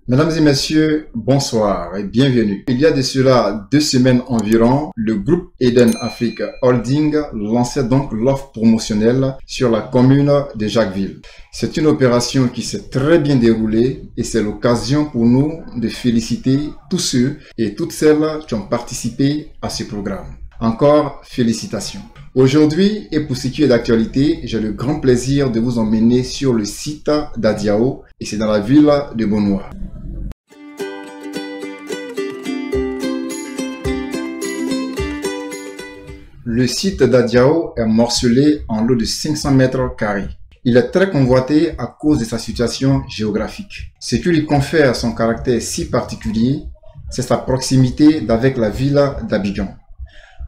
Mesdames et messieurs, bonsoir et bienvenue. Il y a de cela 2 semaines environ, le groupe Eden Afrique Holding lançait donc l'offre promotionnelle sur la commune de Jacquesville. C'est une opération qui s'est très bien déroulée et c'est l'occasion pour nous de féliciter tous ceux et toutes celles qui ont participé à ce programme. Encore félicitations. Aujourd'hui, et pour ce qui est d'actualité, j'ai le grand plaisir de vous emmener sur le site d'Adiao et c'est dans la ville de Bonoua. Le site d'Adiao est morcelé en lot de 500 mètres carrés. Il est très convoité à cause de sa situation géographique. Ce qui lui confère son caractère si particulier, c'est sa proximité d'avec la ville d'Abidjan.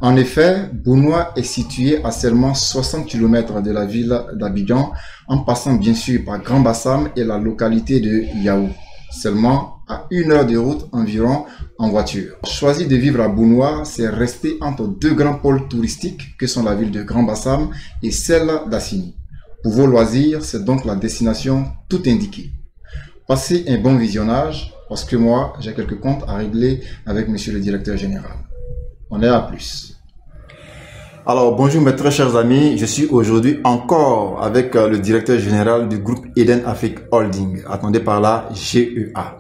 En effet, Bonoua est situé à seulement 60 km de la ville d'Abidjan, en passant bien sûr par Grand Bassam et la localité de Yao, seulement à 1 heure de route environ en voiture. Choisir de vivre à Bonoua, c'est rester entre deux grands pôles touristiques que sont la ville de Grand Bassam et celle d'Assini. Pour vos loisirs, c'est donc la destination tout indiquée. Passez un bon visionnage parce que moi, j'ai quelques comptes à régler avec monsieur le directeur général. On est à plus. Alors bonjour mes très chers amis, je suis aujourd'hui encore avec le directeur général du groupe Eden Afrique Holding, attendez par là GEA.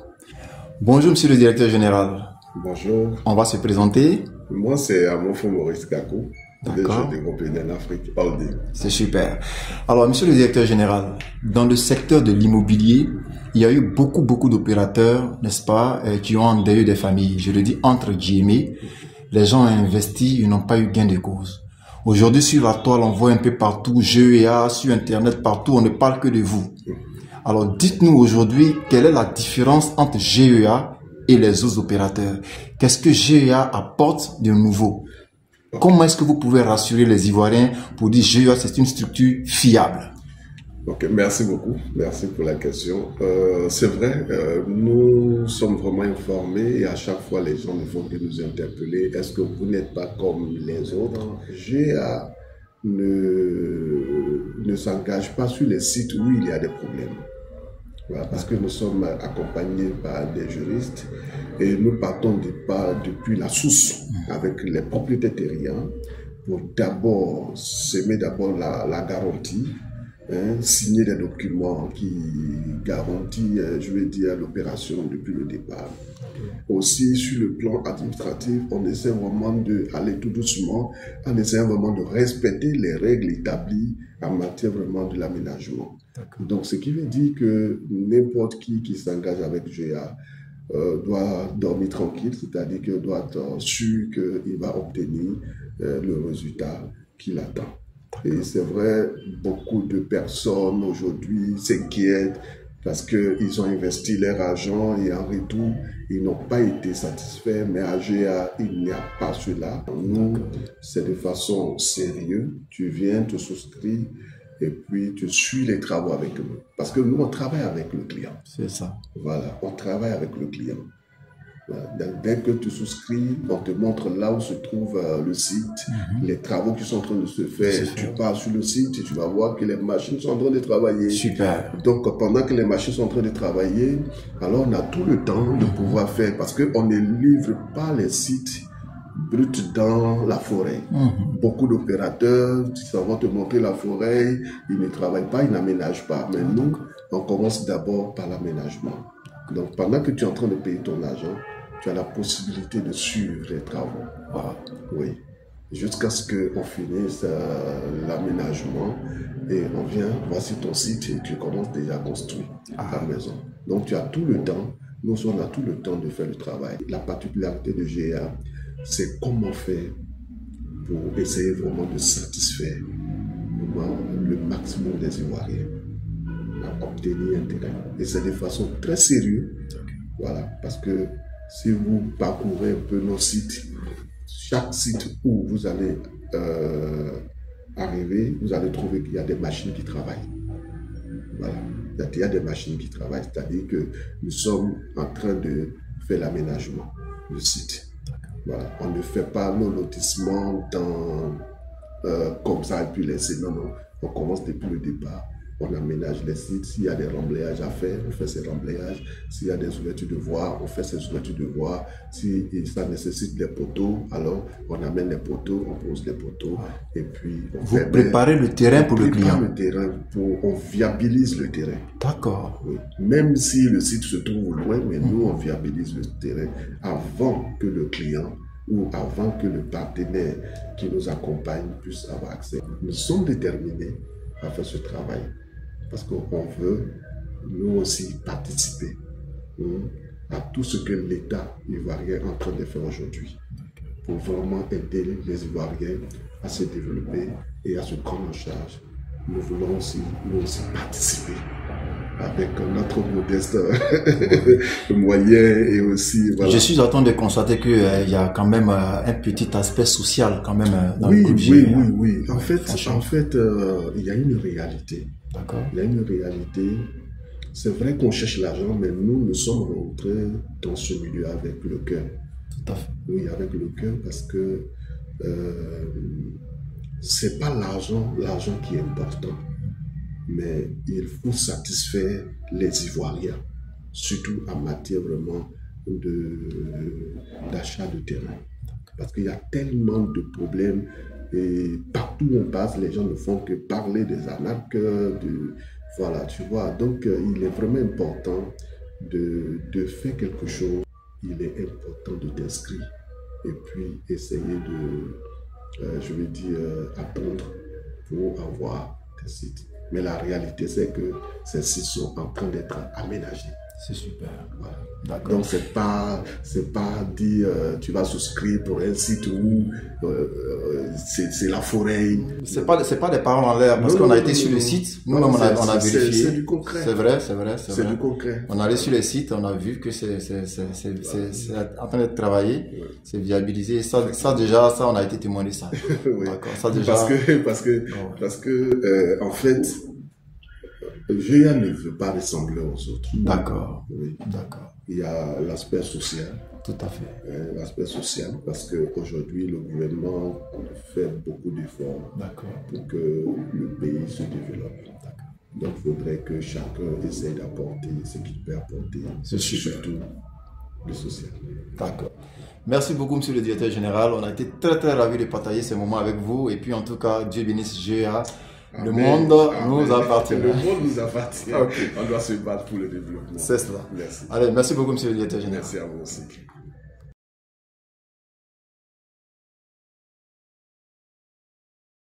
Bonjour monsieur le directeur général. Bonjour. On va se présenter. Moi c'est Amofo Maurice Gakou, d'accord, du groupe Eden Afrique Holding. C'est super. Alors monsieur le directeur général, dans le secteur de l'immobilier, il y a eu beaucoup d'opérateurs, n'est-ce pas, qui ont endeuillé des familles. Je le dis entre guillemets, les gens ont investi, ils n'ont pas eu gain de cause. Aujourd'hui, sur la toile, on voit un peu partout, GEA, sur Internet, partout, on ne parle que de vous. Alors, dites-nous aujourd'hui, quelle est la différence entre GEA et les autres opérateurs? Qu'est-ce que GEA apporte de nouveau? Comment est-ce que vous pouvez rassurer les Ivoiriens pour dire GEA, c'est une structure fiable? Ok, merci beaucoup. Merci pour la question. C'est vrai, nous sommes vraiment informés et à chaque fois les gens ne font que nous interpeller. Est-ce que vous n'êtes pas comme les autres? GEA ne s'engage pas sur les sites où il y a des problèmes. Voilà, parce que nous sommes accompagnés par des juristes et nous partons depuis la source avec les propriétaires terriens pour d'abord semer la garantie. Signer des documents qui garantissent, je veux dire, l'opération depuis le départ. Aussi, sur le plan administratif, on essaie vraiment d'aller tout doucement, on essaie vraiment de respecter les règles établies en matière vraiment de l'aménagement. Donc, ce qui veut dire que n'importe qui s'engage avec GEA doit dormir tranquille, c'est-à-dire qu'il doit être sûr qu'il va obtenir le résultat qu'il attend. Et c'est vrai, beaucoup de personnes aujourd'hui s'inquiètent parce qu'ils ont investi leur argent et en retour, ils n'ont pas été satisfaits. Mais à GEA, il n'y a pas cela. Nous, c'est de façon sérieuse. Tu viens, te souscris et puis tu suis les travaux avec nous. Parce que nous, on travaille avec le client. C'est ça. Voilà, on travaille avec le client. Dès que tu souscris, on te montre là où se trouve le site, les travaux qui sont en train de se faire. Tu pars sur le site et tu vas voir que les machines sont en train de travailler. Super. Donc, pendant que les machines sont en train de travailler, alors on a tout le temps de pouvoir faire parce qu'on ne livre pas les sites bruts dans la forêt. Beaucoup d'opérateurs, ça va te montrer la forêt, ils ne travaillent pas, ils n'aménagent pas. Mais nous, on commence d'abord par l'aménagement. Donc, pendant que tu es en train de payer ton argent, tu as la possibilité de suivre les travaux. Oui. Jusqu'à ce qu'on finisse l'aménagement et on vient, voici ton site et tu commences déjà à construire ta maison. Donc, tu as tout le temps, nous on a tout le temps de faire le travail. La particularité de GEA, c'est comment faire pour essayer vraiment de satisfaire le maximum des Ivoiriens à obtenir un terrain. Et c'est de façon très sérieuse. Voilà, parce que si vous parcourez un peu nos sites, chaque site où vous allez arriver, vous allez trouver qu'il y a des machines qui travaillent. Voilà, il y a des machines qui travaillent, c'est-à-dire que nous sommes en train de faire l'aménagement du site. Voilà, on ne fait pas nos lotissements comme ça et puis laisser. Non, on commence depuis le départ. on aménage les sites. S'il y a des remblayages à faire, on fait ces remblayages. S'il y a des ouvertures de voies, on fait ces ouvertures de voies. Si ça nécessite des poteaux, alors on amène les poteaux, on pose les poteaux. Et puis vous préparez le terrain pour le client. Le terrain on viabilise le terrain. D'accord. Oui. Même si le site se trouve loin, mais nous, on viabilise le terrain avant que le client ou avant que le partenaire qui nous accompagne puisse avoir accès. Nous sommes déterminés à faire ce travail parce qu'on veut, nous aussi, participer à tout ce que l'État ivoirien est en train de faire aujourd'hui pour vraiment aider les Ivoiriens à se développer et à se prendre en charge. Nous voulons aussi, nous aussi participer avec notre modeste moyen et aussi... Voilà. Je suis en train de constater qu'il y a quand même un petit aspect social quand même dans le groupe Oui. En fait, il y a une réalité. D'accord. Il y a une réalité. C'est vrai qu'on cherche l'argent, mais nous sommes rentrés dans ce milieu avec le cœur. Tout à fait. Oui, avec le cœur, parce que c'est pas l'argent qui est important. Mais il faut satisfaire les Ivoiriens, surtout en matière vraiment d'achat de terrain. Parce qu'il y a tellement de problèmes et partout où on passe, les gens ne font que parler des arnaques, voilà, tu vois. Donc, il est vraiment important de faire quelque chose. Il est important de t'inscrire et puis essayer attendre pour avoir des sites. Mais la réalité, c'est que ces sites sont en train d'être aménagés. C'est super. Voilà. D'accord. Donc, c'est pas dire tu vas souscrire pour un site où c'est la forêt. C'est pas des paroles en l'air parce qu'on a été sur le site. Nous-mêmes, on a vérifié. C'est du concret. C'est vrai. C'est du concret. On est allé sur les sites, on a vu que c'est en train d'être travaillé, c'est viabilisé. Ça, on a été témoin de ça. Oui. D'accord. Ça déjà. Parce que en fait, GIA ne veut pas ressembler aux autres. D'accord. Oui. D'accord. Il y a l'aspect social. Tout à fait. L'aspect social, parce qu'aujourd'hui, le gouvernement fait beaucoup d'efforts pour que le pays se développe. Donc, il faudrait que chacun essaie d'apporter ce qu'il peut apporter. C'est surtout le social. D'accord. Merci beaucoup, monsieur le directeur général. On a été très, très ravis de partager ces moments avec vous. Et puis, en tout cas, Dieu bénisse GIA. Le monde nous appartient. Le monde nous appartient. Okay. On doit se battre pour le développement. C'est cela. Merci. Allez, merci beaucoup, monsieur le directeur général. Merci à vous aussi.